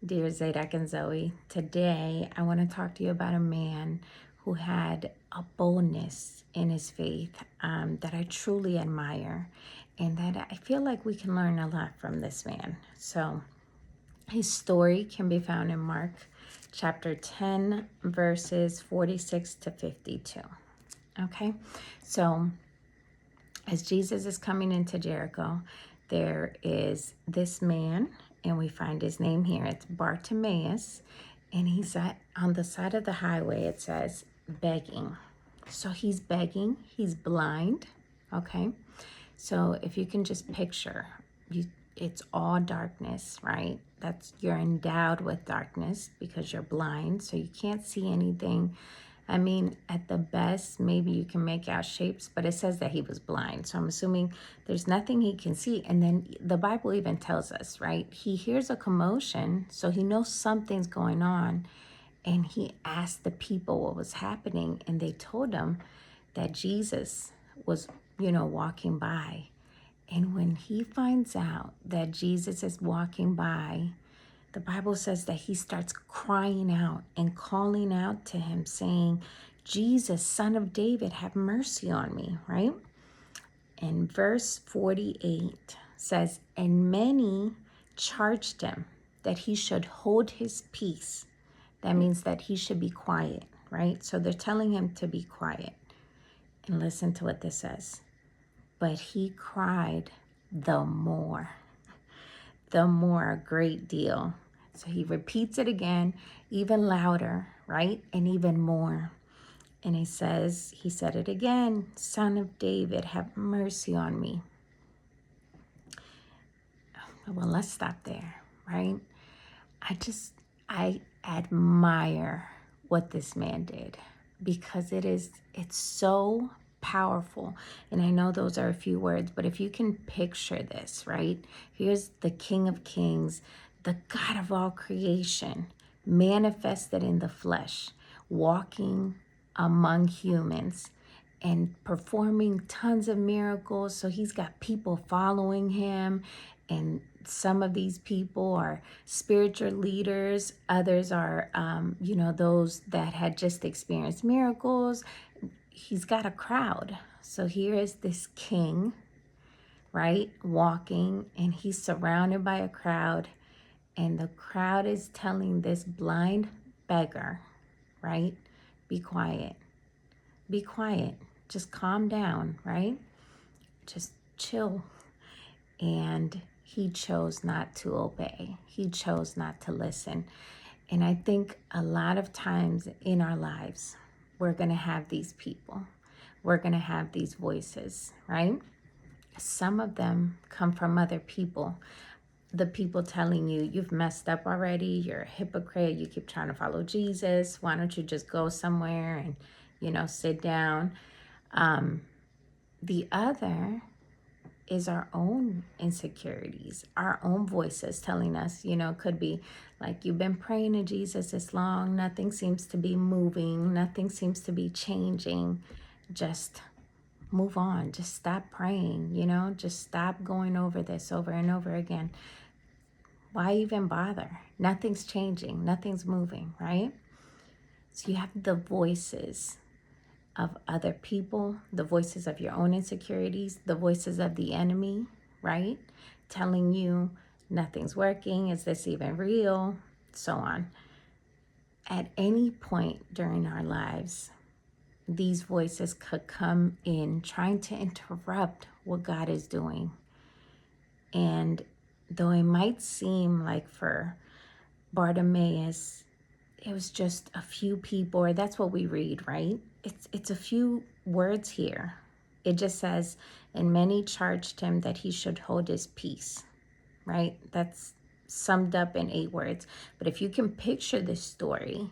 Dear Zadok and Zoe, today I want to talk to you about a man who had a boldness in his faith that I truly admire, and that I feel like we can learn a lot from this man. So his story can be found in Mark chapter 10, verses 46 to 52. Okay, so as Jesus is coming into Jericho, there is this man, and we find his name here. It's Bartimaeus, and he's on the side of the highway. It says begging. So he's begging. He's blind. Okay. So if you can just picture, it's all darkness, right? You're endowed with darkness because you're blind, so you can't see anything. I mean, at the best, maybe you can make out shapes, but it says that he was blind. So I'm assuming there's nothing he can see. And then the Bible even tells us, right? He hears a commotion, so he knows something's going on. And he asked the people what was happening, and they told him that Jesus was, walking by. And when he finds out that Jesus is walking by, the Bible says that he starts crying out and calling out to him, saying, Jesus, Son of David, have mercy on me, right? And verse 48 says, and many charged him that he should hold his peace. That means that he should be quiet, right? So they're telling him to be quiet. And listen to what this says. But he cried the more, a great deal. So he repeats it again, even louder, right? And even more. And he said it again, Son of David, have mercy on me. Well, let's stop there, right? I admire what this man did, because it's so powerful. And I know those are a few words, but if you can picture this, right? Here's the King of Kings, the God of all creation, manifested in the flesh, walking among humans and performing tons of miracles. So he's got people following him, and some of these people are spiritual leaders. Others are, those that had just experienced miracles. He's got a crowd. So here is this king, right, walking, and he's surrounded by a crowd. And the crowd is telling this blind beggar, right, be quiet. Be quiet. Just calm down, right? Just chill. And he chose not to obey. He chose not to listen. And I think a lot of times in our lives, we're going to have these people. We're going to have these voices, right? Some of them come from other people. The people telling you, you've messed up already. You're a hypocrite. You keep trying to follow Jesus. Why don't you just go somewhere and, sit down? The other is our own insecurities, our own voices telling us, could be like, you've been praying to Jesus this long, nothing seems to be moving, nothing seems to be changing. Just move on, just stop praying, just stop going over this over and over again. Why even bother? Nothing's changing, nothing's moving, right? So you have the voices of other people, the voices of your own insecurities, the voices of the enemy, right? Telling you nothing's working, is this even real? So on. At any point during our lives, these voices could come in trying to interrupt what God is doing. And though it might seem like for Bartimaeus, it was just a few people, or that's what we read, right? It's a few words here. It just says, and many charged him that he should hold his peace, right? That's summed up in 8 words. But if you can picture this story,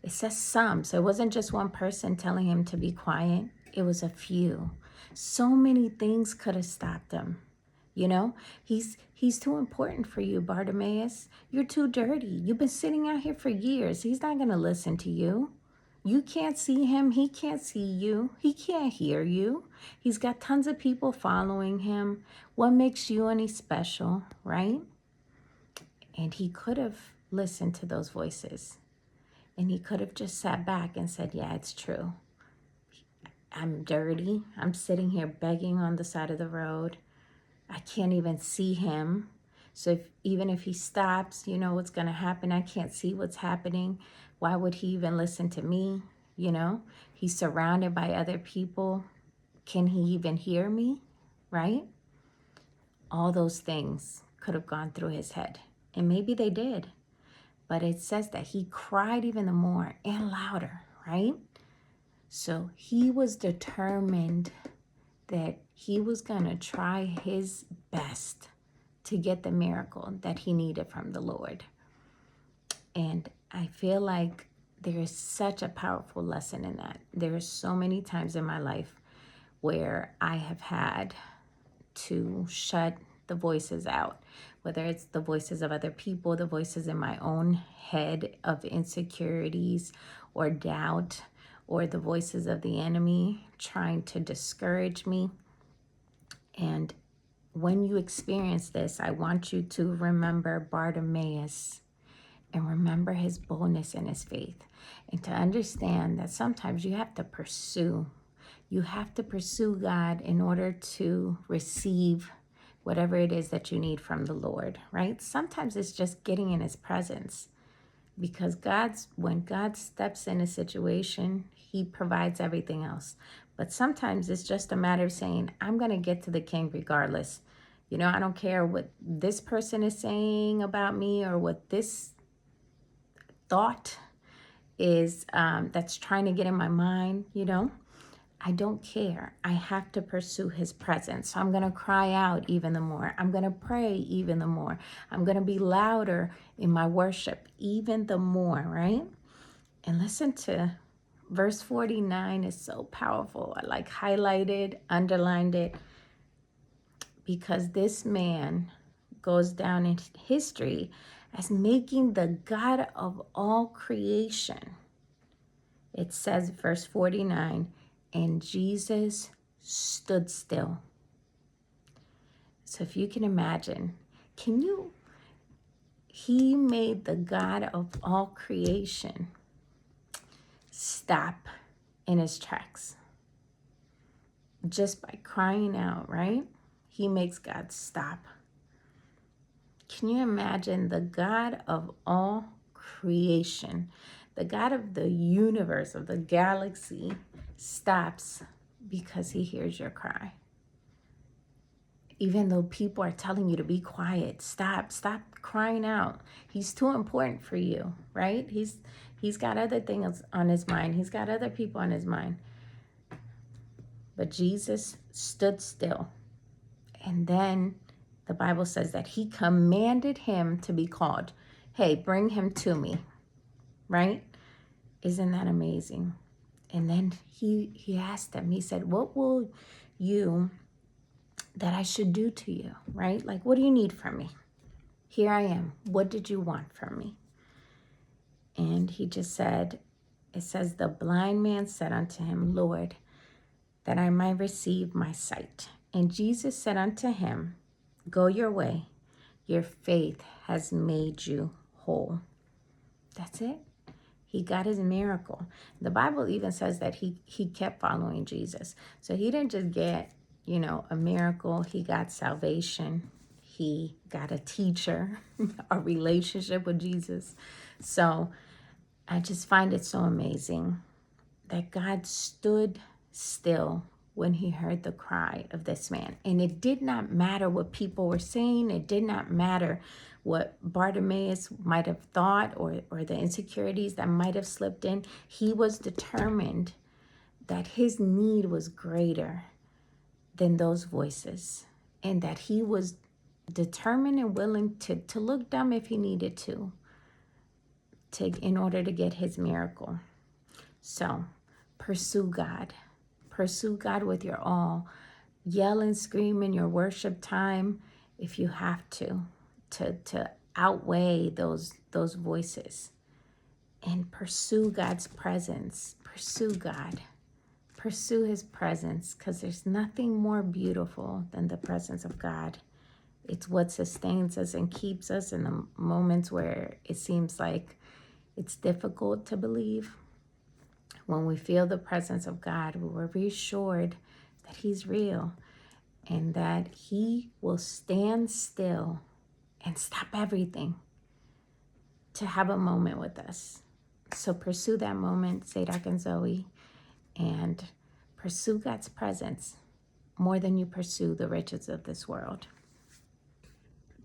it says some. So it wasn't just one person telling him to be quiet. It was a few. So many things could have stopped him. He's too important for you, Bartimaeus. You're too dirty. You've been sitting out here for years. He's not going to listen to you. You can't see him. He can't see you. He can't hear you. He's got tons of people following him. What makes you any special, right? And he could have listened to those voices. And he could have just sat back and said, yeah, it's true. I'm dirty. I'm sitting here begging on the side of the road. I can't even see him. So even if he stops, you know what's going to happen. I can't see what's happening. Why would he even listen to me? You know, he's surrounded by other people. Can he even hear me? Right? All those things could have gone through his head. And maybe they did. But it says that he cried even the more and louder, right? So he was determined that he was going to try his best to get the miracle that he needed from the Lord. And I feel like there is such a powerful lesson in that. There are so many times in my life where I have had to shut the voices out, whether it's the voices of other people, the voices in my own head of insecurities or doubt, or the voices of the enemy trying to discourage me. And when you experience this, I want you to remember Bartimaeus and remember his boldness and his faith, and to understand that sometimes you have to pursue. You have to pursue God in order to receive whatever it is that you need from the Lord, right? Sometimes it's just getting in his presence, because when God steps in a situation, he provides everything else. But sometimes it's just a matter of saying, I'm going to get to the king regardless. You know, I don't care what this person is saying about me or what this thought is that's trying to get in my mind, you know. I don't care. I have to pursue his presence. So I'm going to cry out even the more. I'm going to pray even the more. I'm going to be louder in my worship even the more, right? And listen to verse 49 is so powerful. I like highlighted, underlined it, because this man goes down in history as making the God of all creation. It says, verse 49, and Jesus stood still. So if you can imagine, he made the God of all creation stop in his tracks just by crying out, right? He makes God stop. Can you imagine the God of all creation, the God of the universe, of the galaxy, stops because he hears your cry? Even though people are telling you to be quiet, stop crying out. He's too important for you, right? He's got other things on his mind. He's got other people on his mind. But Jesus stood still. And then the Bible says that he commanded him to be called. Hey, bring him to me, right? Isn't that amazing? And then he asked him, he said, what will you that I should do to you, right? Like, what do you need from me? Here I am. What did you want from me? And he just said, it says, the blind man said unto him, Lord, that I might receive my sight. And Jesus said unto him, go your way. Your faith has made you whole. That's it. He got his miracle. The Bible even says that he kept following Jesus. So he didn't just get, a miracle. He got salvation. He got a teacher, a relationship with Jesus. So I just find it so amazing that God stood still when he heard the cry of this man. And it did not matter what people were saying. It did not matter what Bartimaeus might have thought or the insecurities that might have slipped in. He was determined that his need was greater than those voices, and that he was determined and willing to look dumb if he needed to in order to get his miracle. So pursue God. Pursue God with your all. Yell and scream in your worship time if you have to outweigh those voices. And pursue God's presence. Pursue God. Pursue his presence, because there's nothing more beautiful than the presence of God. It's what sustains us and keeps us in the moments where it seems like it's difficult to believe. When we feel the presence of God, we're reassured that He's real and that He will stand still and stop everything to have a moment with us. So pursue that moment, Zadok and Zoe, and pursue God's presence more than you pursue the riches of this world.